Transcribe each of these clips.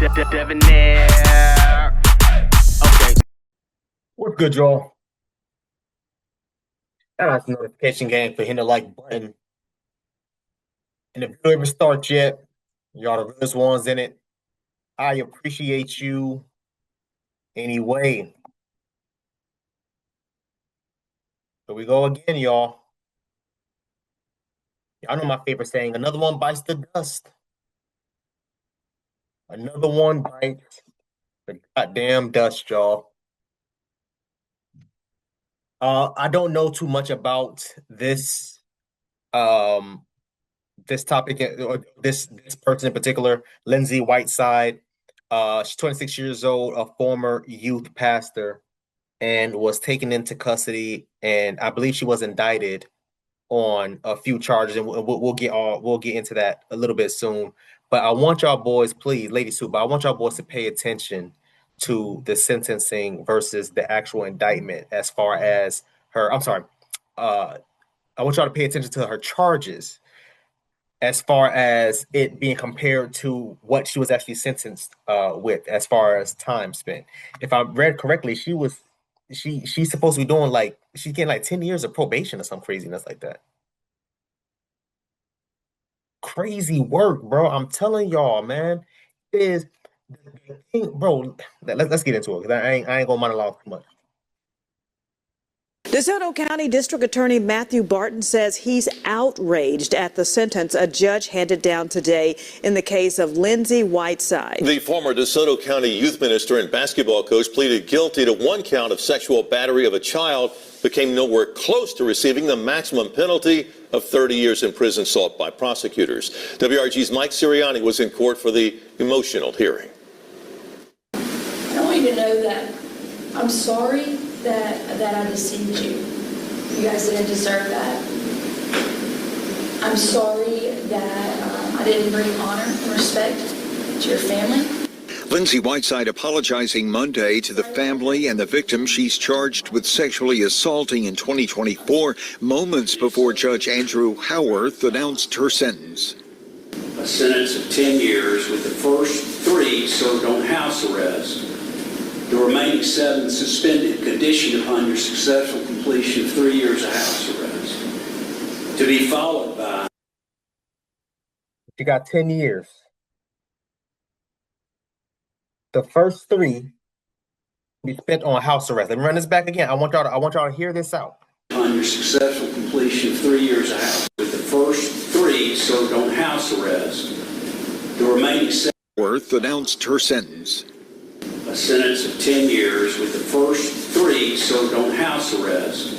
Debonair. Okay. What's good, y'all? Shout out to the notification game for hitting the like button. And if you ever start yet, y'all the realest ones in it. I appreciate you anyway. Here we go again, y'all. Y'all know my favorite saying, another one bites the dust. Another one bites the goddamn dust, y'all. I don't know too much about um this topic or this person in particular, Lindsey Whiteside. She's 26 years old, a former youth pastor, and was taken into custody. And I believe she was indicted on a few charges, and we'll get into that a little bit soon. But I want y'all boys, please, ladies too, but I want y'all boys to pay attention to the sentencing versus the actual indictment as far as her. I'm sorry. Uh, I want y'all to pay attention to her charges as far as it being compared to what she was actually sentenced with as far as time spent. If I read correctly, she's supposed to be doing like she's getting like 10 years of probation or some craziness like that. Crazy work, bro. I'm telling y'all, man. It is the thing, bro. Let's get into it because I ain't gonna monologue too much. DeSoto County District Attorney Matthew Barton says he's outraged at the sentence a judge handed down today in the case of Lindsey Whiteside. The former DeSoto County youth minister and basketball coach pleaded guilty to one count of sexual battery of a child, became nowhere close to receiving the maximum penalty of 30 years in prison sought by prosecutors. WRG's Mike Sirianni was in court for the emotional hearing. I want you to know that I'm sorry that I deceived you. You guys didn't deserve that. I'm sorry that I didn't bring honor and respect to your family. Lindsey Whiteside apologizing Monday to the family and the victim she's charged with sexually assaulting in 2024, moments before Judge Andrew Howarth announced her sentence. A sentence of 10 years with the first 3 served on house arrest. The remaining 7 suspended, conditioned upon your successful completion of 3 years of house arrest. To be followed by... She got 10 years. The first 3 be spent on house arrest. Let me run this back again. I want y'all to hear this out. On your successful completion of 3 years of house, with the first 3 served on house arrest. The remaining 7... Howarth announced her sentence. A sentence of 10 years with the first 3 served on house arrest.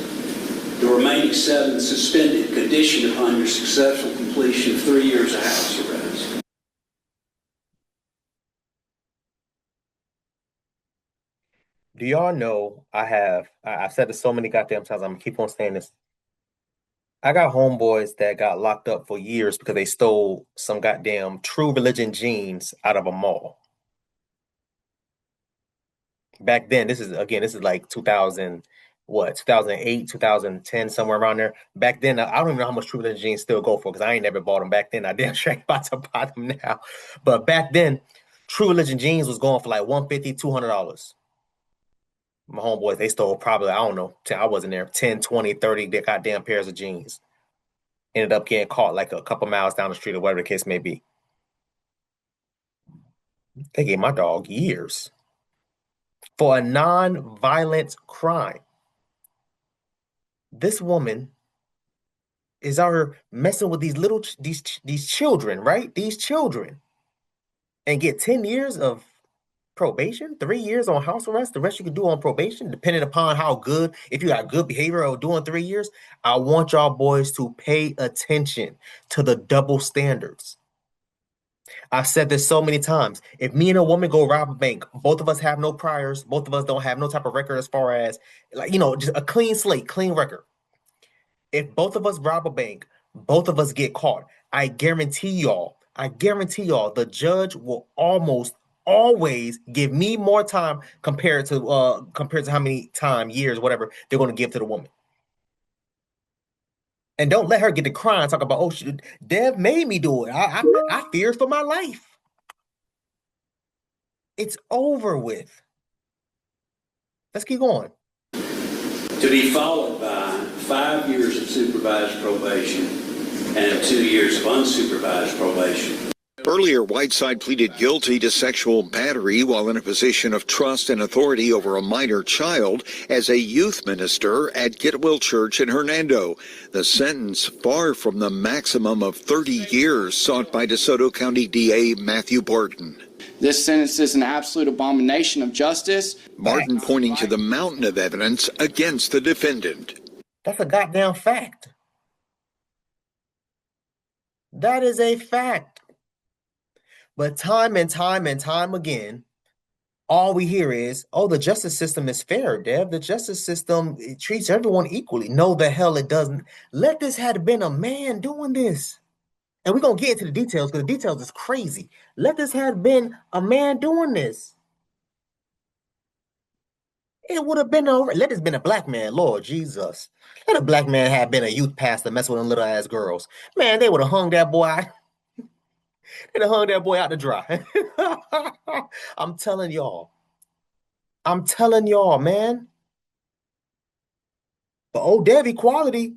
The remaining 7 suspended, conditioned upon your successful completion of 3 years of house arrest. Do y'all know I've said this so many goddamn times, I'm gonna keep on saying this. I got homeboys that got locked up for years because they stole some goddamn True Religion jeans out of a mall. Back then, this is like 2008, 2010, somewhere around there. Back then, I don't even know how much True Religion jeans still go for because I ain't never bought them back then. I damn sure ain't about to buy them now. But back then, True Religion jeans was going for like $150, $200. My homeboys, they stole probably, I don't know, I wasn't there, 10, 20, 30 goddamn pairs of jeans. Ended up getting caught like a couple miles down the street or whatever the case may be. They gave my dog years for a non-violent crime. This woman is out here messing with these children, right? These children. And get 10 years of probation, 3 years on house arrest, the rest you can do on probation, depending upon how good, if you got good behavior or doing 3 years. I want y'all boys to pay attention to the double standards. I've said this so many times. If me and a woman go rob a bank, both of us have no priors, both of us don't have no type of record as far as, like, just a clean slate, clean record. If both of us rob a bank, both of us get caught. I guarantee y'all, the judge will almost always give me more time compared to how many years, whatever they're going to give to the woman. And don't let her get to crying, talk about, Dev made me do it. I feared for my life. It's over with. Let's keep going. To be followed by 5 years of supervised probation and 2 years of unsupervised probation. Earlier, Whiteside pleaded guilty to sexual battery while in a position of trust and authority over a minor child as a youth minister at Getwill Church in Hernando. The sentence far from the maximum of 30 years sought by DeSoto County DA Matthew Barton. This sentence is an absolute abomination of justice. Barton pointing to the mountain of evidence against the defendant. That's a goddamn fact. That is a fact. But time and time and time again, all we hear is, oh, the justice system is fair, Dev. The justice system treats everyone equally. No, the hell it doesn't. Let this had been a man doing this. And we're going to get into the details because the details is crazy. Let this had been a man doing this. It would have been let this been a black man, Lord Jesus. Let a black man have been a youth pastor messing with them little ass girls. Man, they would have hung that boy out. They'd have hung that boy out to dry. I'm telling y'all. I'm telling y'all, man. But oh, Dev, equality.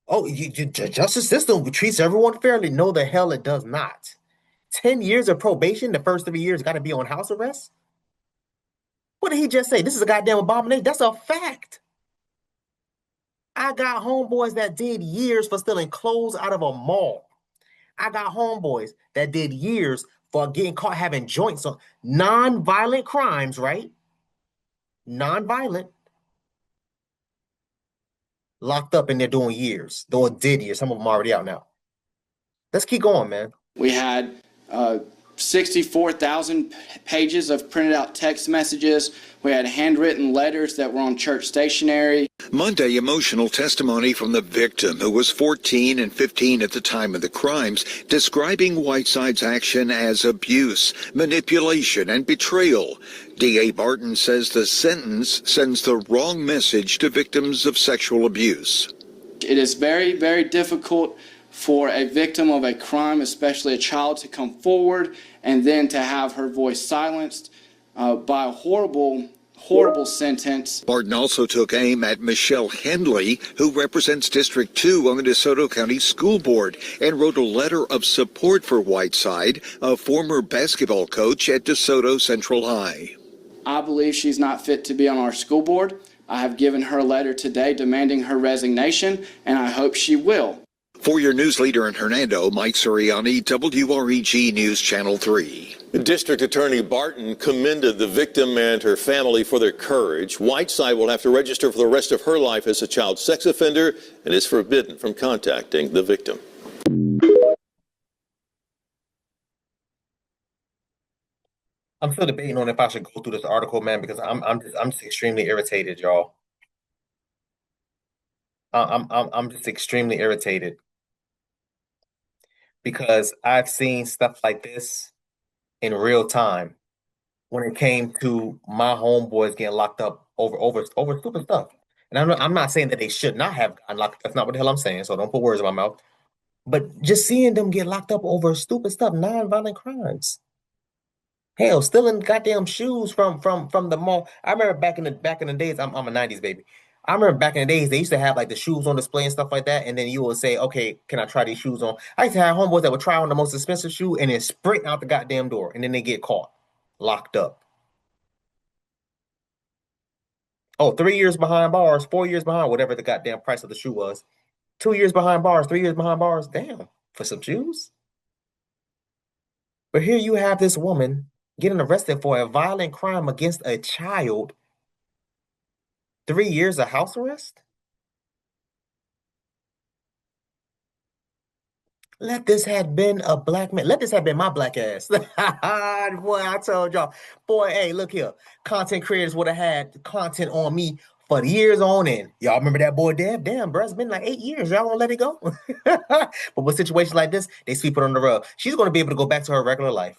Oh, the justice system treats everyone fairly. No, the hell it does not. 10 years of probation, the first 3 years got to be on house arrest? What did he just say? This is a goddamn abomination. That's a fact. I got homeboys that did years for stealing clothes out of a mall. I got homeboys that did years for getting caught having joints on non-violent crimes, right? Non-violent. Locked up and they're doing years. Though it did years. Some of them are already out now. Let's keep going, man. We had 64,000 pages of printed out text messages. We had handwritten letters that were on church stationery. Monday, emotional testimony from the victim, who was 14 and 15 at the time of the crimes, describing Whiteside's action as abuse, manipulation, and betrayal. DA Barton says the sentence sends the wrong message to victims of sexual abuse. It is very, very difficult for a victim of a crime, especially a child, to come forward and then to have her voice silenced by a horrible sentence. Barton also took aim at Michelle Henley, who represents District 2 on the DeSoto County School Board, and wrote a letter of support for Whiteside, a former basketball coach at DeSoto Central High. I believe she's not fit to be on our school board. I have given her a letter today demanding her resignation, and I hope she will. For your news leader in Hernando, Mike Suriani, WREG News Channel 3. District Attorney Barton commended the victim and her family for their courage. Whiteside will have to register for the rest of her life as a child sex offender and is forbidden from contacting the victim. I'm still debating on if I should go through this article, man, because I'm just extremely irritated, y'all. I'm just extremely irritated because I've seen stuff like this in real time when it came to my homeboys getting locked up over stupid stuff. And I'm not saying that they should not have gotten locked up. That's not what the hell I'm saying, so don't put words in my mouth. But just seeing them get locked up over stupid stuff, non-violent crimes. Hell, stealing goddamn shoes from the mall. I remember back in the days, I'm a 90s baby. I remember back in the days, they used to have like the shoes on display and stuff like that. And then you would say, okay, can I try these shoes on? I used to have homeboys that would try on the most expensive shoe and then sprint out the goddamn door. And then they get caught, locked up. Oh, 3 years behind bars, 4 years behind, whatever the goddamn price of the shoe was. 2 years behind bars, 3 years behind bars. Damn, for some shoes. But here you have this woman getting arrested for a violent crime against a child. 3 years of house arrest? Let this have been a black man. Let this have been my black ass. Boy, I told y'all. Boy, hey, look here. Content creators would have had content on me for years on end. Y'all remember that boy Dev? Damn, bro, it's been like 8 years. Y'all gonna let it go? But with situations like this, they sweep it on the rug. She's gonna be able to go back to her regular life.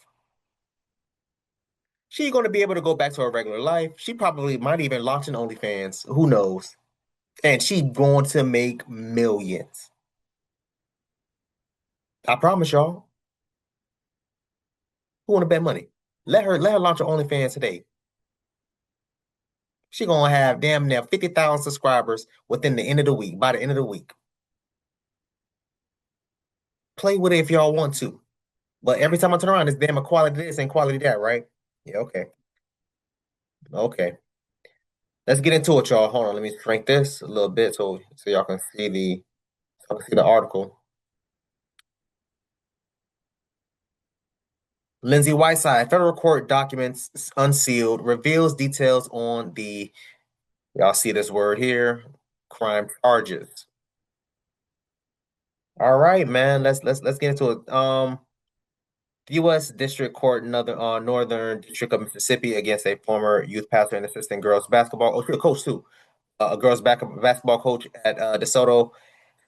She's going to be able to go back to her regular life. She probably might even launch an OnlyFans. Who knows? And she's going to make millions. I promise y'all. Who want to bet money? Let her launch her OnlyFans today. She gonna have damn near 50,000 subscribers within the end of the week, by the end of the week. Play with it if y'all want to. But every time I turn around, it's damn equality this and equality that, right? Yeah, okay. Okay. Let's get into it, y'all. Hold on, let me shrink this a little bit so y'all can see the article. Lindsey Whiteside, federal court documents unsealed, reveals details on the, y'all see this word here, crime charges. All right, man. Let's get into it. U.S. District Court, Northern District of Mississippi, against a former youth pastor and assistant girls basketball, coach too, a girls basketball coach at DeSoto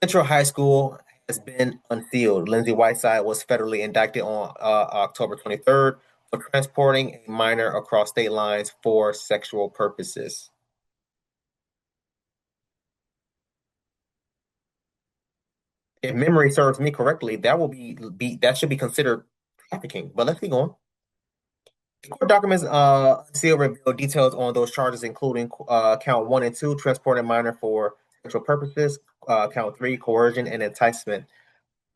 Central High School, has been unsealed. Lindsey Whiteside was federally indicted on October 23rd for transporting a minor across state lines for sexual purposes. If memory serves me correctly, that will that should be considered trafficking. But let's keep going. Court documents seal reveal details on those charges, including count 1 and 2, transporting minor for sexual purposes, count 3, coercion and enticement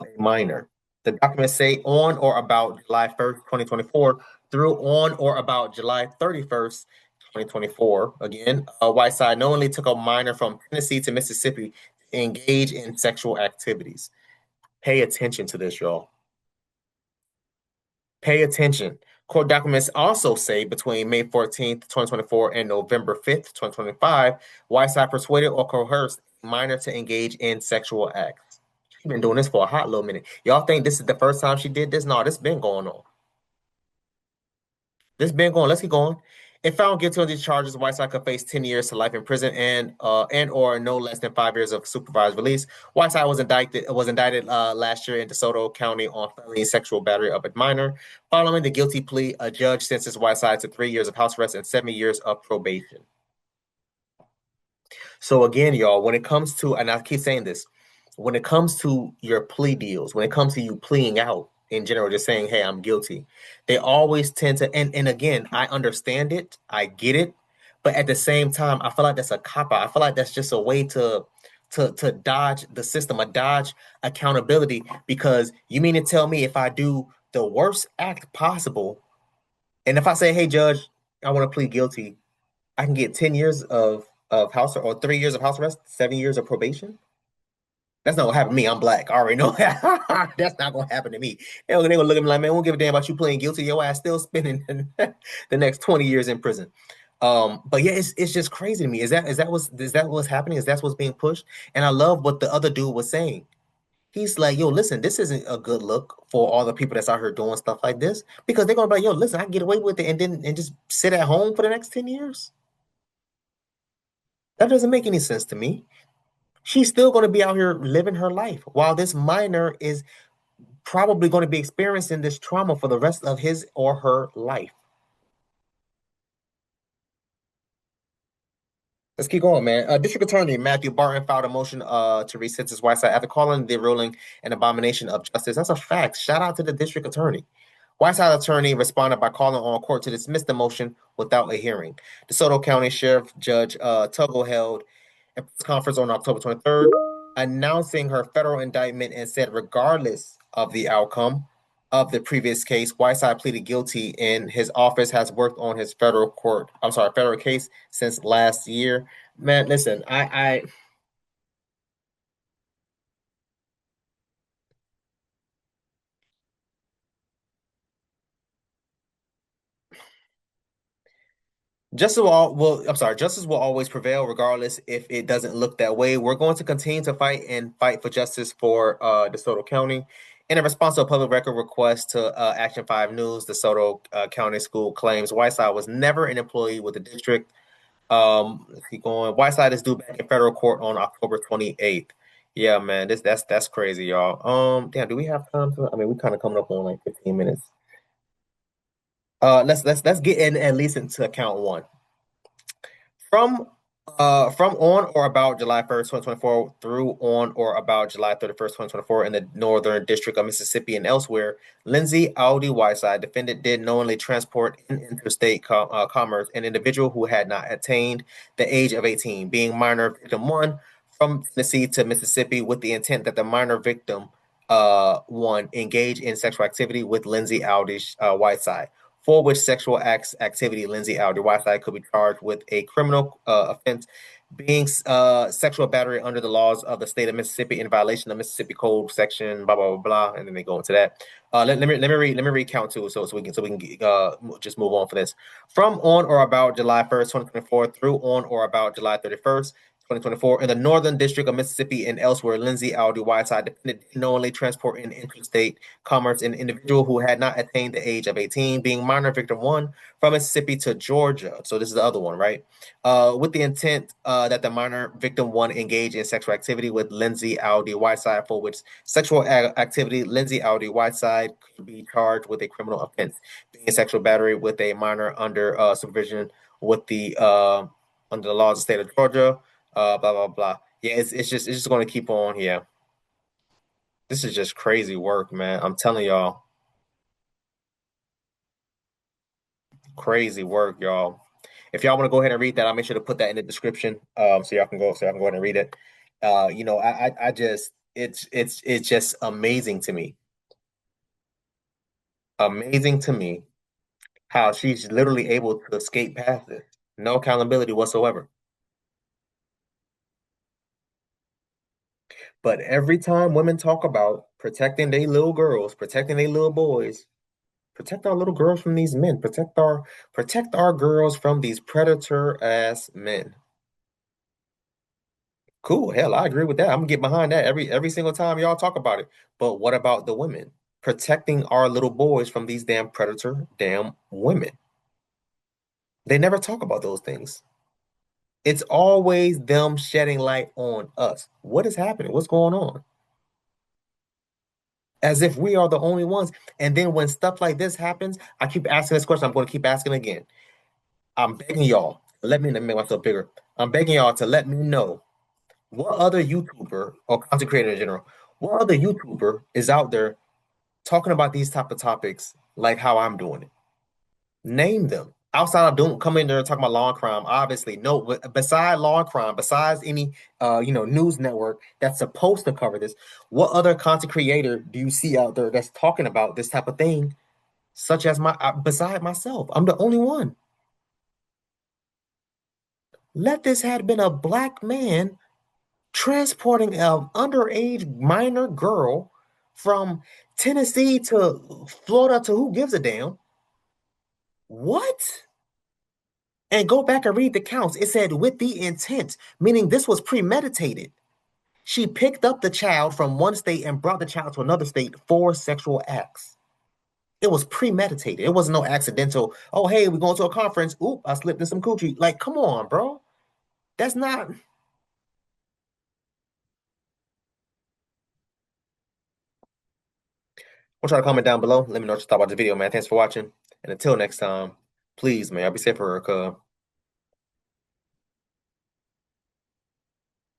of a minor. The documents say on or about July 1st, 2024 through on or about July 31st, 2024. Again, Whiteside knowingly took a minor from Tennessee to Mississippi to engage in sexual activities. Pay attention to this, y'all. Pay attention. Court documents also say between May 14th, 2024 and November 5th, 2025, Whiteside persuaded or coerced a minor to engage in sexual acts. She's been doing this for a hot little minute. Y'all think this is the first time she did this? No, this has been going on. This has been going. Let's keep going. If found guilty on these charges, Whiteside could face 10 years to life in prison and or no less than 5 years of supervised release. Whiteside was indicted last year in DeSoto County on felony sexual battery of a minor. Following the guilty plea, a judge sentenced Whiteside to 3 years of house arrest and 7 years of probation. So again, y'all, when it comes to, and I keep saying this, when it comes to your plea deals, when it comes to you pleading out in general, just saying, hey, I'm guilty, they always tend to, and again, I understand it, I get it, but at the same time, I feel like that's a cop-out. I feel like that's just a way to dodge the system, a dodge accountability, because you mean to tell me if I do the worst act possible, and if I say, hey, judge, I want to plead guilty, I can get 10 years of house or 3 years of house arrest, 7 years of probation? That's not gonna happen to me. I'm black. I already know that. That's not gonna happen to me. They gonna look at me like, man, we don't give a damn about you playing guilty. Your ass still spending the next 20 years in prison. But yeah, it's just crazy to me. Is that what's happening? Is that what's being pushed? And I love what the other dude was saying. He's like, yo, listen, this isn't a good look for all the people that's out here doing stuff like this, because they're gonna be like, yo, listen, I can get away with it and just sit at home for the next 10 years. That doesn't make any sense to me. She's still going to be out here living her life while this minor is probably going to be experiencing this trauma for the rest of his or her life. Let's keep going, man. District Attorney Matthew Barton filed a motion to resentence Whiteside after calling the ruling an abomination of justice. That's a fact. Shout out to the district attorney. Whiteside attorney responded by calling on court to dismiss the motion without a hearing. DeSoto County Sheriff Judge Tuggle held a press conference on October 23rd, announcing her federal indictment, and said regardless of the outcome of the previous case, Whiteside pleaded guilty, and his office has worked on his federal case since last year. Man, listen, I justice will always prevail regardless if it doesn't look that way. We're going to continue to fight for justice for DeSoto County. In a response to a public record request to Action 5 News, DeSoto County School claims Whiteside was never an employee with the district. Let's keep going. Whiteside is due back in federal court on October 28th. Yeah, man, that's crazy, y'all. Damn, do we have time to? I mean, we kind of coming up on like 15 minutes. Let's get in at least into count one. From From on or about July 1st, 2024 through on or about July 31st, 2024 in the Northern District of Mississippi and elsewhere, Lindsey Whiteside, defendant, did knowingly transport in interstate commerce an individual who had not attained the age of 18, being minor victim 1, from Tennessee to Mississippi with the intent that the minor victim 1 engage in sexual activity with Lindsey Whiteside, for which sexual activity Lindsey Whiteside could be charged with a criminal offense being sexual battery under the laws of the state of Mississippi in violation of Mississippi Code section blah blah blah blah, and then they go into that. Let me read count two so we can just move on for this. From on or about July 1st, 2024 through on or about July 31st, 2024 in the Northern District of Mississippi and elsewhere, Lindsey Whiteside defended knowingly transport in interstate commerce an individual who had not attained the age of 18, being minor victim 1, from Mississippi to Georgia. So this is the other one, right? With the intent that the minor victim 1 engage in sexual activity with Lindsey Whiteside, for which sexual activity Lindsey Whiteside could be charged with a criminal offense, being sexual battery with a minor under supervision with the under the laws of the state of Georgia. Blah blah blah. Yeah, it's just going to keep on. Yeah, this is just crazy work, man. I'm telling y'all, crazy work, y'all. If y'all want to go ahead and read that, I'll make sure to put that in the description, so y'all can go ahead and read it. I just it's just amazing to me, how she's literally able to escape past this, no accountability whatsoever. But every time women talk about protecting their little girls, protecting their little boys, protect our little girls from these men, protect our girls from these predator ass men. Cool, hell, I agree with that. I'm gonna get behind that every single time y'all talk about it. But what about the women? Protecting our little boys from these damn predator damn women. They never talk about those things. It's always them shedding light on us. What is happening? What's going on? As if we are the only ones. And then when stuff like this happens, I keep asking this question. I'm going to keep asking again. I'm begging y'all, let me make myself bigger. I'm begging y'all to let me know what other YouTuber or content creator in general, what other YouTuber is out there talking about these type of topics like how I'm doing it. Name them. Outside of doing coming in there and talking about law and crime, obviously, no. But besides law and crime, besides any news network that's supposed to cover this, what other content creator do you see out there that's talking about this type of thing, such as beside myself? I'm the only one. Let this had been a black man transporting an underage minor girl from Tennessee to Florida to who gives a damn? What? And go back and read the counts. It said with the intent, meaning this was premeditated. She picked up the child from one state and brought the child to another state for sexual acts. It was premeditated. It wasn't no accidental, oh, hey, we're going to a conference. Oop, I slipped in some coochie. Like, come on, bro. That's not. I'll try to comment down below. Let me know what you thought about the video, man. Thanks for watching. And until next time, please, man, I'll be safe for her, cuz.